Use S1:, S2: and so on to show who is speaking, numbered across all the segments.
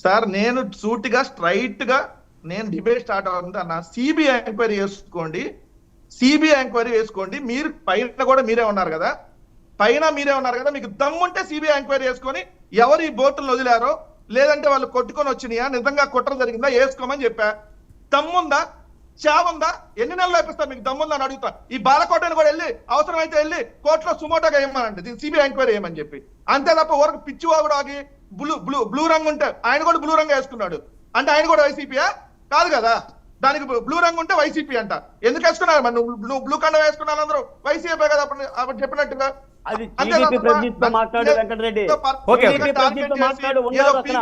S1: Sir నేను సూటిగా straight గా నేను డిబేట్ స్టార్ట్ అవుతుంది అన్న. సిబిఐ ఎంక్వైరీ చేసుకోండి, సిబిఐ ఎంక్వైరీ చేసుకోండి. మీరు పైన కూడా మీరే ఉన్నారు కదా, పైన మీరే ఉన్నారు కదా, మీకు దమ్ముంటే సిబిఐ ఎంక్వైరీ చేసుకొని ఎవరు ఈ బోటులను వదిలారో, లేదంటే వాళ్ళు కొట్టుకొని వచ్చినాయా, నిజంగా కుట్ర జరిగిందా వేసుకోమని చెప్పా. దమ్ముందా, చావుందా, ఎన్ని నెలలు అయిపోతా మీకు దమ్ముందా అని అడుగుతా. ఈ బాలకోటని కూడా వెళ్ళి అవసరమైతే వెళ్ళి కోర్టులో సుమోటోగా వేయమనండి, దీన్ని సిబిఐ ఎంక్వైరీ చేయమని చెప్పి. అంతే తప్ప ఊరకు పిచ్చివాగుడు ఆగి బ్లూ బ్లూ బ్లూ రంగు ఉంటే ఆయన కూడా బ్లూ రంగు వేసుకున్నాడు అంటే ఆయన కూడా వైసీపీయా? కాదు కదా. దానికి బ్లూ రంగు ఉంటే వైసీపీ అంట. ఎందుకు వేసుకున్నారు మరి? నువ్వు బ్లూ కండ వేసుకున్నారు, అందరూ వైసీపీ కదా అప్పుడు చెప్పినట్టుగా.
S2: అది టీడీపీ ప్రతినిధితో మాట్లాడు వెంకటరెడ్డి. టీడీపీ ప్రతినిధితో మాట్లాడు, ఉన్నాడు అక్కడ.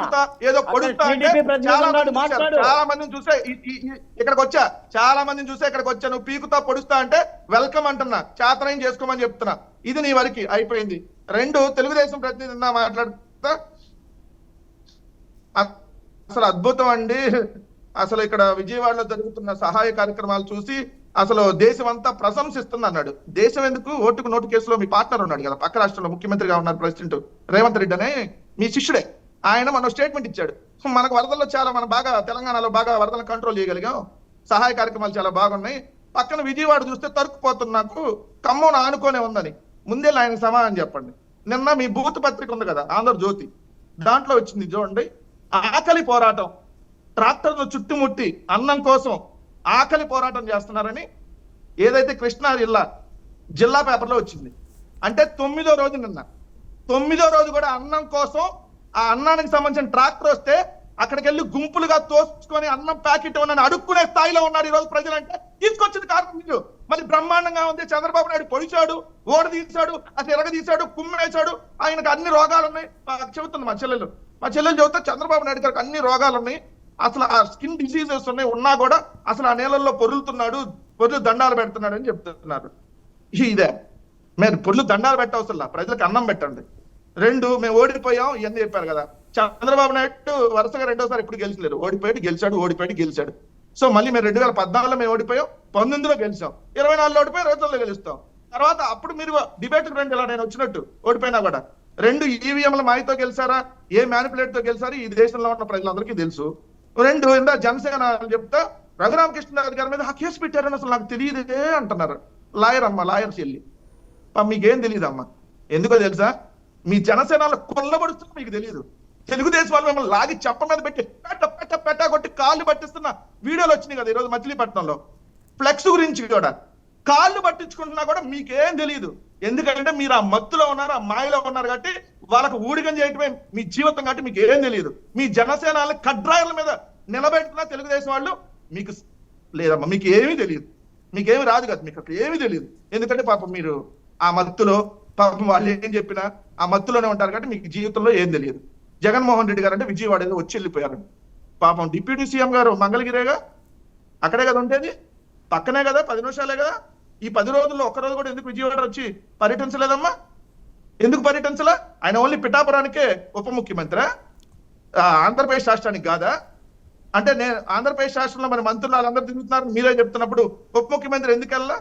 S2: టీడీపీ ప్రతినిధి ఉన్నాడు, మాట్లాడు.
S1: చాలా మందిని చూసే ఇక్కడికి వచ్చా, చాలా మందిని చూసే ఇక్కడికి వచ్చా. నువ్వు పీకుతా పొడుస్తా అంటే వెల్కమ్ అంటున్నా, చాతనం చేసుకోమని చెప్తున్నా. ఇది నీ వరకు అయిపోయింది. రెండు, తెలుగుదేశం ప్రతినిధి మాట్లాడుతా. అసలు అద్భుతం అండి. అసలు ఇక్కడ విజయవాడలో జరుగుతున్న సహాయ కార్యక్రమాలు చూసి అసలు దేశం అంతా ప్రశంసిస్తుంది అన్నాడు. దేశం ఎందుకు, ఓటుకు నోటు కేసులో మీ పార్ట్నర్ ఉన్నాడు కదా, పక్క రాష్ట్రంలో ముఖ్యమంత్రిగా ఉన్నారు ప్రెసిడెంట్ రేవంత్ రెడ్డి అనే మీ శిష్యుడే. ఆయన మన స్టేట్మెంట్ ఇచ్చాడు, మనకు వరదల్లో చాలా మనం బాగా తెలంగాణలో బాగా వరదలను కంట్రోల్ చేయగలిగాం, సహాయ కార్యక్రమాలు చాలా బాగున్నాయి. పక్కన విజయవాడ చూస్తే తరుక్కుపోతుంది, నాకు ఖమ్మం ఆనుకోనే ఉందని. ముందే ఆయన సమాధానం చెప్పండి. నిన్న మీ బూత్ పత్రిక ఉంది కదా, ఆంధ్రజ్యోతి, దాంట్లో వచ్చింది చూడండి. ఆకలి పోరాటం, ట్రాక్టర్ను చుట్టుముట్టి అన్నం కోసం ఆకలి పోరాటం చేస్తున్నారని ఏదైతే కృష్ణా జిల్లా పేపర్లో వచ్చింది. అంటే 9వ రోజు నిన్న, 9వ రోజు కూడా అన్నం కోసం ఆ అన్నానికి సంబంధించిన ట్రాక్టర్ వస్తే అక్కడికి వెళ్ళి గుంపులుగా తోసుకొని అన్నం ప్యాకెట్ ఇవ్వనని అడుక్కునే స్థాయిలో ఉన్నారు ఈ రోజు ప్రజలంటే. తీసుకొచ్చింది కారణం మరి బ్రహ్మాండంగా ఉంది. చంద్రబాబు నాయుడు పొడిచాడు, ఓడ తీశాడు, అసలు ఎరగ తీశాడు, కుమ్మేశాడు. ఆయనకు అన్ని రోగాలు ఉన్నాయి చెబుతుంది మా చెల్లెలు చెబుతా. చంద్రబాబు నాయుడు గారికి అన్ని రోగాలు ఉన్నాయి, అసలు ఆ స్కిన్ డిసీజెస్ ఉన్నాయి, ఉన్నా కూడా అసలు ఆ నేలల్లో పొర్లుతున్నాడు, పొర్లు దండాలు పెడుతున్నాడు అని చెప్తున్నారు. ఇదే మీరు పొర్లు దండాలు పెట్టవసలా, ప్రజలకు అన్నం పెట్టండి. రెండు, మేము ఓడిపోయాం ఇవన్నీ చెప్పారు కదా. చంద్రబాబు నాయుడు వరుసగా రెండోసారి ఇప్పుడు గెలిచలేరు, ఓడిపోయాడు గెలిచాడు. సో మళ్ళీ మేము 2014లో మేము ఓడిపోయాం, 19లో గెలిచాం, 24లో ఓడిపోయి 20లో గెలుస్తాం. తర్వాత అప్పుడు మీరు డిబేట్ రండి, ఇలా నేను వచ్చినట్టు ఓడిపోయినా కూడా. రెండు, ఈవీఎంల మాయతో గెలిచారా, ఏ మ్యానిపులేట్ తో గెలిచారు ఈ దేశంలో ఉన్న ప్రజలందరికీ తెలుసు. రెండు, ఇందా జనసేన చెప్తా రఘురామకృష్ణరాజు గారి మీద ఆ కేసు పెట్టారని అసలు నాకు తెలియదే అంటున్నారు. లాయర్ అమ్మ, లాయర్ చెల్లి, మీకేం తెలియదమ్మా. ఎందుకో తెలుసా, మీ జనసేనలో కొల్లబడుతున్నా మీకు తెలియదు. తెలుగుదేశం వాళ్ళు మిమ్మల్ని లాగి చెప్ప మీద పెట్టి పెట్ట కొట్టి కాళ్ళు పట్టిస్తున్న వీడియోలు వచ్చినాయి కదా ఈరోజు మచిలీపట్నంలో. ఫ్లెక్స్ గురించి కూడా కాళ్ళు పట్టించుకుంటున్నా కూడా మీకేం తెలియదు. ఎందుకంటే మీరు ఆ మత్తులో ఉన్నారు, ఆ మాయలో ఉన్నారు కాబట్టి వాళ్ళకు ఊడిగం చేయటమే మీ జీవితం కాబట్టి మీకు ఏం తెలియదు. మీ జనసేనల్ని కడ్రాయల మీద నిలబెట్టిన తెలుగుదేశం వాళ్ళు మీకు లేదమ్మా, మీకు ఏమీ తెలియదు, మీకేమి రాదు కదా, మీకు అక్కడ ఏమీ తెలియదు. ఎందుకంటే పాపం మీరు ఆ మత్తులో, పాపం వాళ్ళు ఏం చెప్పినా ఆ మత్తులోనే ఉంటారు కాబట్టి మీకు జీవితంలో ఏం తెలియదు. జగన్మోహన్ రెడ్డి గారు అంటే విజయవాడ ఏదో వచ్చి వెళ్ళిపోయారు. పాపం డిప్యూటీ సీఎం గారు మంగళగిరేగా, అక్కడే కదా ఉండేది, పక్కనే కదా, 10 నిమిషాలే కదా. ఈ 10 రోజుల్లో ఒక్కరోజు కూడా ఎందుకు విజయవాడ వచ్చి పర్యటించలేదమ్మా? ఎందుకు పర్యటించలే? ఆయన ఓన్లీ పిఠాపురానికే ఉప ముఖ్యమంత్రి, ఆంధ్రప్రదేశ్ రాష్ట్రానికి కాదా? అంటే నేను ఆంధ్రప్రదేశ్ రాష్ట్రంలో మరి మంత్రులు వాళ్ళందరూ తిరుగుతున్నారు మీరే చెప్తున్నప్పుడు ఉప ముఖ్యమంత్రి ఎందుకెళ్ళా?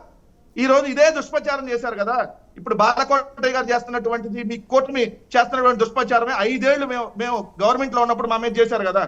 S1: ఈ రోజు ఇదే దుష్ప్రచారం చేశారు కదా. ఇప్పుడు బాలకోట గారు చేస్తున్నటువంటిది, మీ కూటమి చేస్తున్నటువంటి దుష్ప్రచారమే. 5 ఏళ్ళు మేము గవర్నమెంట్ లో ఉన్నప్పుడు మా మీద చేశారు కదా.